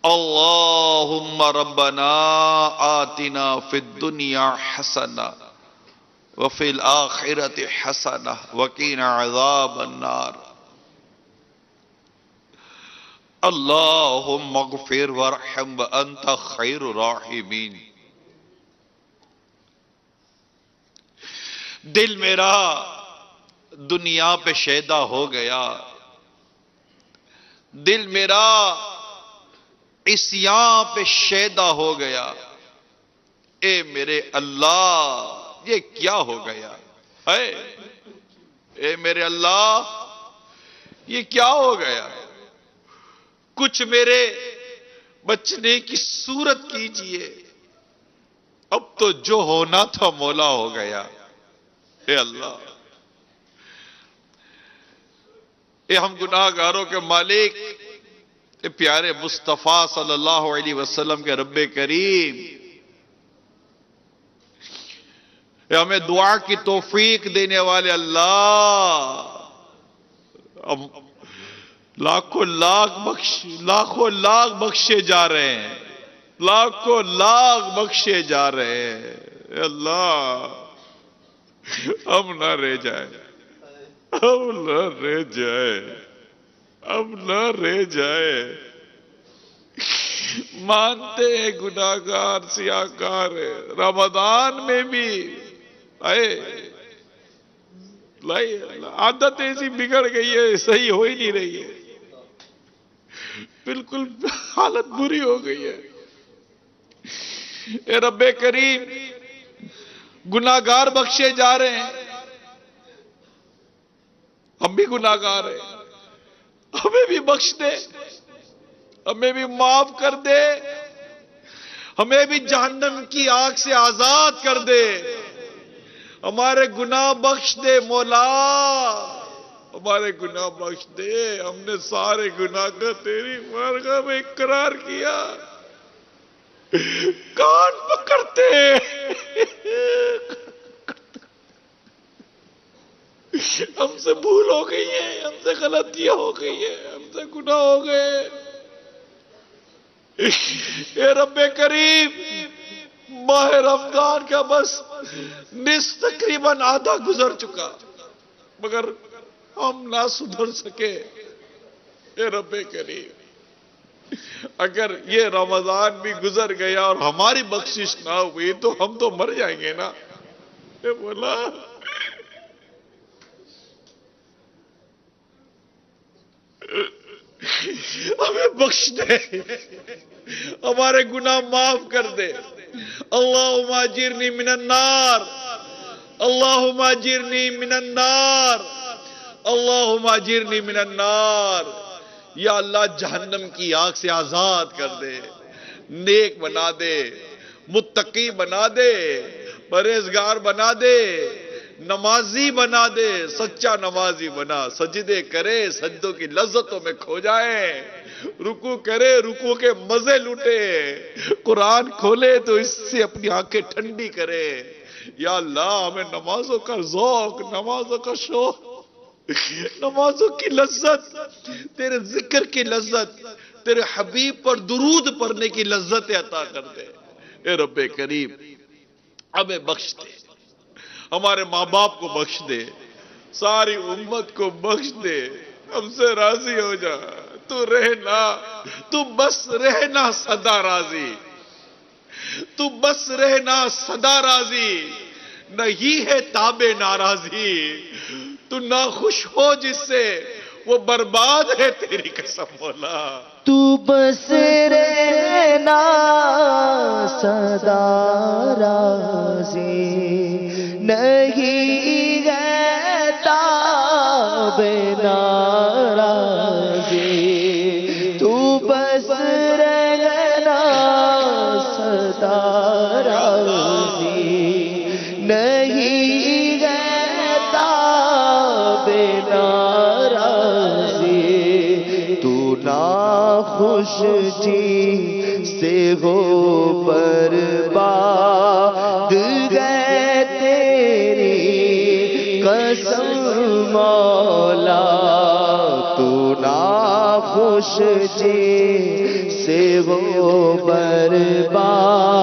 اللہم ربنا آتنا فی الدنیا حسنہ وفی الآخرۃ حسنہ وقنا عذاب النار اللہم اغفر وارحم وانت خیر الراحمین۔ دل میرا دنیا پہ شیدا ہو گیا، دل میرا عصیان پہ شیدا ہو گیا، اے میرے اللہ یہ کیا ہو گیا ہے؟ اے میرے اللہ یہ کیا ہو گیا؟ کچھ میرے بچنے کی صورت کیجئے، اب تو جو ہونا تھا مولا ہو گیا۔ اے اللہ، اے ہم گناہگاروں کے مالک، اے پیارے مصطفیٰ صلی اللہ علیہ وسلم کے رب کریم، اے ہمیں دعا کی توفیق دینے والے اللہ، ہم لاکھوں لاکھ بخشے جا رہے ہیں، لاکھوں لاکھ بخشے جا رہے ہیں۔ اے اللہ ہم نہ رہ جائیں، اب نہ رہ جائے، اب نہ رہ جائے۔ مانتے ہیں گناہگار سیاہکار ہے، رمضان میں بھی عادت ایسی بگڑ گئی ہے، صحیح ہو ہی نہیں رہی ہے، بالکل حالت بری ہو گئی ہے۔ اے رب کریم، گناہگار بخشے جا رہے ہیں، ہم بھی گناہگار ہیں، ہمیں بھی بخش دے، ہمیں بھی معاف کر دے، ہمیں بھی جہنم کی آگ سے آزاد کر دے، ہمارے گناہ بخش دے مولا، ہمارے گناہ بخش دے۔ ہم نے سارے گناہ کا تیری بارگاہ میں اقرار کیا، کان پکڑتے ہم سے بھول ہو گئی ہے، ہم سے غلطیاں ہو گئی ہے، ہم سے گناہ ہو گئے۔ اے رب کریم، ماہ رمضان کا بس نصف تقریباً آدھا گزر چکا، مگر ہم نہ سدھر سکے۔ اے رب کریم، اگر یہ رمضان بھی گزر گیا اور ہماری بخشش نہ ہوئی تو ہم تو مر جائیں گے نا۔ اے مولا، ہمیں بخش دے، ہمارے گناہ معاف کر دے۔ اللہم اجرنی من النار، اللہم اجرنی من النار، اللہم اجرنی من النار۔ یا اللہ جہنم کی آگ سے آزاد کر دے، نیک بنا دے، متقی بنا دے، پرہیزگار بنا دے، نمازی بنا دے، سچا نمازی بنا، سجدے کرے سجدوں کی لذتوں میں کھو جائے، رکوع کرے رکوع کے مزے لوٹے، قرآن کھولے تو اس سے اپنی آنکھیں ٹھنڈی کرے۔ یا اللہ ہمیں نمازوں کا ذوق، نمازوں کا شوق، نمازوں کی لذت، تیرے ذکر کی لذت، تیرے حبیب پر درود پڑھنے کی لذت عطا کر دے۔ اے رب کریم، ہمیں بخش دے، ہمارے ماں باپ کو بخش دے، ساری امت کو بخش دے، ہم سے راضی ہو جا، تو رہنا، تو بس رہنا سدا راضی، تو بس رہنا سدا راضی، نہیں ہے تاب ناراضی، تو ناخوش ہو جس سے وہ برباد ہے تیری قسم مولا۔ تو بس رہنا سدا راضی، نہیں ہے تاب ناراضی، تو بس رہنا سدا راضی، نہیں ہے تاب ناراضی، تو ناخوش جی سے ہو برباد گئے تیری قسم مولا، تو नाखुश जी से हो बर्बाद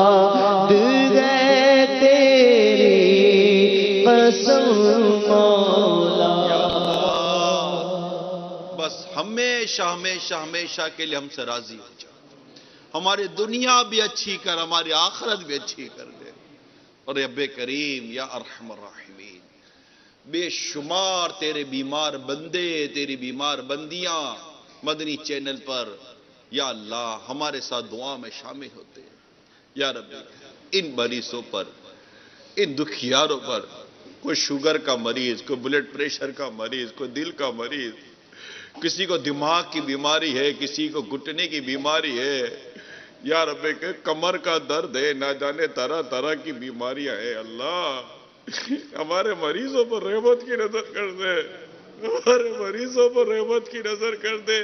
गए तेरी कसम मौला। बस हमेशा हमेशा हमेशा के लिए हमसे राजी हो जा। हमारी दुनिया भी अच्छी कर, हमारी आखिरत भी अच्छी कर दे। और रब्बे करीम या अरहमर राहिमीन, बेशुमार तेरे बीमार बंदे, तेरी बीमार बंदियां मदनी चैनल पर या अल्लाह हमारे साथ दुआ में शामिल होते हैं। या रब्बे इन मरीजों पर, इन दुखियारों पर, कोई शुगर का मरीज, कोई ब्लड प्रेशर का मरीज, कोई दिल का मरीज, किसी को दिमाग की बीमारी है, किसी को घुटने की बीमारी है, या रब्बे के कमर का दर्द है, ना जाने तरह तरह की बीमारियां हैं। अल्लाह हमारे मरीजों पर रहमत की नजर कर दे, हमारे मरीजों पर रहमत की नजर कर दे,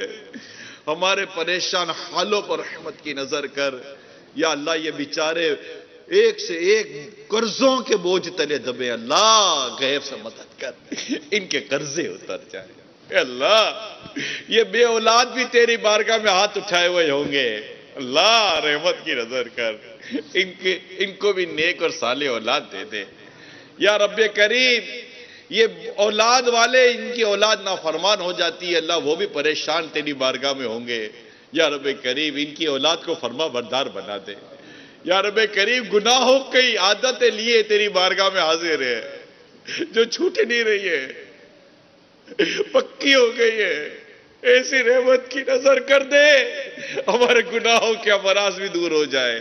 हमारे परेशान हालों पर रहमत की नजर कर। या अल्लाह ये बेचारे एक से एक कर्जों के बोझ तले दबे, अल्लाह गैब से मदद कर, इनके कर्जे उतर जाए। अल्लाह ये बे औलाद भी तेरी बारगाह में हाथ उठाए हुए होंगे, अल्लाह रहमत की नजर कर, इनको भी नेक और साले औलाद दे दे। या रब्बे करीम ये औलाद वाले, इनकी औलाद नाफरमान हो जाती है, अल्लाह वो भी परेशान तेरी बारगाह में होंगे। या रब्बे करीम इनकी औलाद को फरमा बरदार बना दे। या रब्बे करीम गुनाहों की आदतें लिए तेरी बारगाह में हाजिर है, जो छूट नहीं रही है, पक्की हो गई है, ऐसी रहमत की नजर कर दे, हमारे गुनाहों के अमराज भी दूर हो जाए,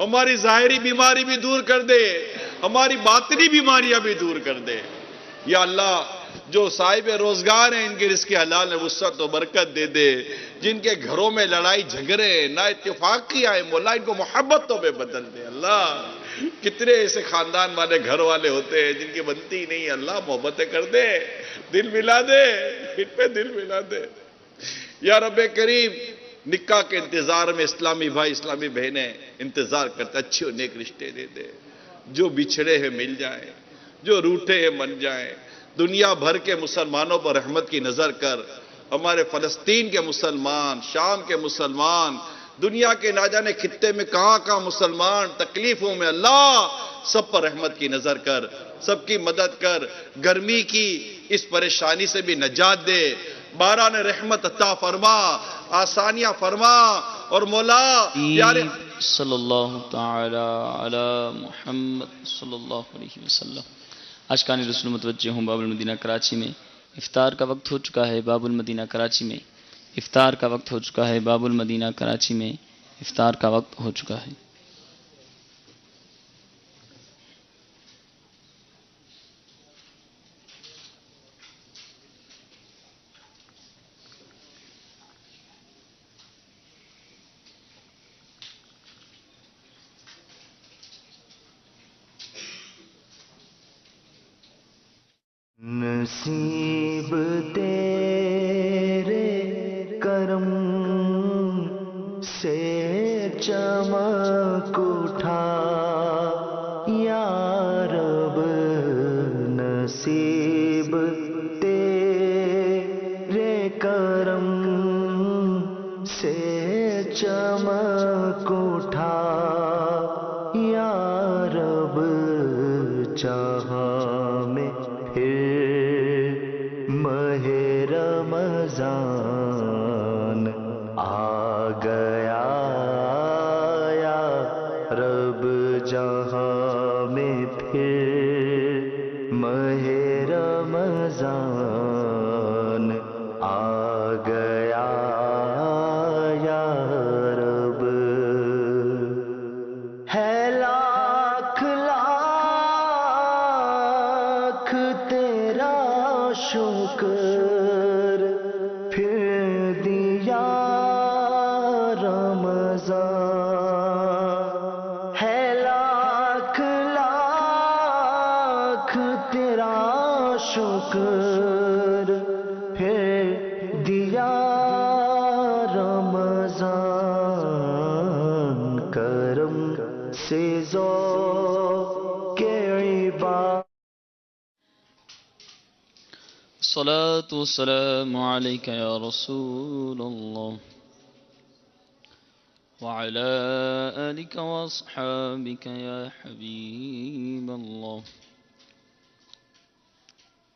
हमारी जाहिरी बीमारी भी दूर कर दे, हमारी बातनी बीमारियां भी दूर कर दे। या अल्लाह जो साहिब रोजगार हैं, इनके रिज़्क़ हलाल में वुसअत और बरकत दे दे। जिनके घरों में लड़ाई झगड़े ना इत्तेफाकियां हैं, मौला इनको मोहब्बतों में बदल दे। अल्लाह कितने ऐसे खानदान वाले घर वाले होते हैं जिनकी बनती नहीं, अल्लाह मोहब्बतें कर दे, दिल मिला दे, इन पे दिल मिला दे। या रब्बे करीम निकाह के इंतजार में इस्लामी भाई इस्लामी बहनें इंतजार करते, अच्छे और नेक रिश्ते दे दे, जो बिछड़े हैं मिल जाए, जो रूठे हैं मन जाए। दुनिया भर के मुसलमानों पर रहमत की नजर कर, हमारे फलस्तीन के मुसलमान, शाम के मुसलमान, दुनिया के ना जाने खित्ते में कहां कहां मुसलमान तकलीफों में, अल्लाह सब पर रहमत की नजर कर, सबकी मदद कर, गर्मी की इस परेशानी से भी नजात दे, बारान रहमत अता फरमा, आसानियां फरमा। और मौला प्यारे सल्लल्लाहु ताला अला मुहम्मद सल्लल्लाहु अलैहि वसल्लम। आशकान रसूल मुतवज्जे हूँ बाबुल मदीना कराची में इफ्तार का वक्त हो चुका है। बाबुल मदीना कराची में इफ्तार का वक्त हो चुका है। बाबुल मदीना कराची में इफ्तार का वक्त हो चुका है। नसीब तेरे करम से चमक उठा या रब, नसीब तेरे करम से चमक उठा या रब, जहां में महे रमजान आ गया या रब, जहां में फिर महे रमजान आ गया या रब। الصلاة والسلام عليك يا رسول الله وعلى آلك وأصحابك يا حبيب الله.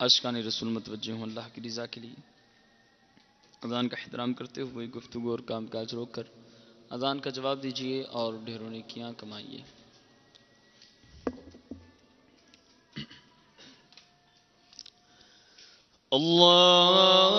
عاشقان رسول متوجہ ہوں اللہ کی رضا کے لیے. اذان کا احترام کرتے ہوئے گفتگو اور کام کاج روک کر اذان کا جواب دیجیے اور ڈھیروں نیکیاں کمائیے. اللہ